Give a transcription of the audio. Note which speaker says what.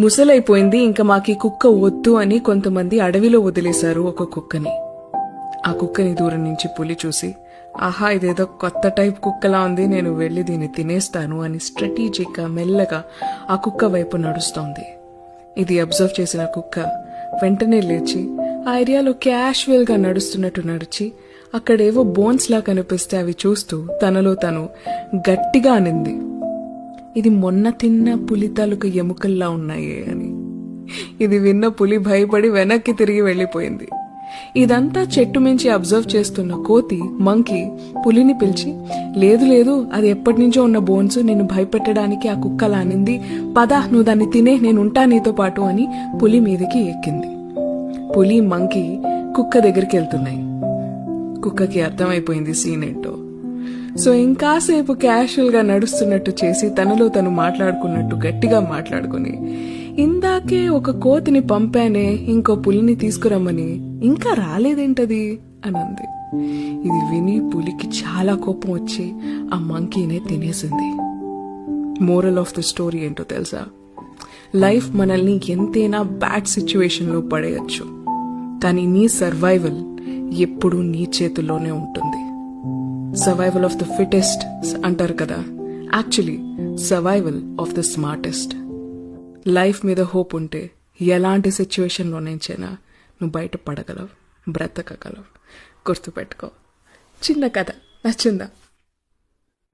Speaker 1: ముసలైపోయింది, ఇంకా మాకీ కుక్క వద్దు అని కొంతమంది అడవిలో వదిలేశారు ఒక కుక్కని. ఆ కుక్కని దూరం నుంచి పులి చూసి, ఆహా ఇదేదో కొత్త టైప్ కుక్కలా ఉంది, నేను వెళ్లి దీన్ని తినేస్తాను అని స్ట్రాటజిక్గా మెల్లగా ఆ కుక్క వైపు నడుస్తోంది. ఇది అబ్జర్వ్ చేసిన కుక్క వెంటనే లేచి ఆ ఏరియాలో క్యాషువల్ గా నడుస్తున్నట్టు నడిచి అక్కడేవో బోన్స్ లా కనిపిస్తే అవి చూస్తూ తనలో తను గట్టిగా అనింది, ఇది మొన్న తిన్న పులి తాలూకు ఎముకల్లా ఉన్నాయే అని. ఇది విన్న పులి భయపడి వెనక్కి తిరిగి వెళ్లిపోయింది. ఇదంతా చెట్టు మించి అబ్జర్వ్ చేస్తున్న కోతి మంకీ పులిని పిలిచి, లేదు లేదు అది ఎప్పటి నుంచో ఉన్న బోన్స్, నిన్ను భయపెట్టడానికి ఆ కుక్కలా అనింది, పదా నువ్వు దాన్ని తినే, నేనుంటా నీతో పాటు అని పులి మీదకి ఎక్కింది. పులి మంకీ కుక్క దగ్గరికి వెళ్తున్నాయి. కుక్కకి అర్థమైపోయింది సీన్ ఏంటో. సో ఇంకాసేపు క్యాషువల్ గా నడుస్తున్నట్టు చేసి తనలో తను మాట్లాడుకున్నట్టు గట్టిగా మాట్లాడుకుని, ఇందాకే ఒక కోతిని పంపానే ఇంకో పులిని తీసుకురమ్మని, ఇంకా రాలేదేంటది అని అంది. ఇది విని పులికి చాలా కోపం వచ్చి ఆ మంకీనే తినేసింది. మోరల్ ఆఫ్ ద స్టోరీ ఏంటో తెలుసా? లైఫ్ మనల్ని ఎంతైనా బ్యాడ్ సిచ్యువేషన్ లో పడేయచ్చు, కానీ నీ సర్వైవల్ ఎప్పుడూ నీ చేతుల్లోనే ఉంటుంది. సర్వైవల్ ఆఫ్ ద ఫిటెస్ట్ అంటారు కదా, actually survival of the smartest. Life మీద హోప్ ఉంటే ఎలాంటి సిచ్యువేషన్లో నుంచైనా నువ్వు బయటపడగలవు, బ్రతకగలవు. గుర్తుపెట్టుకో. చిన్న కథ నచ్చిందా?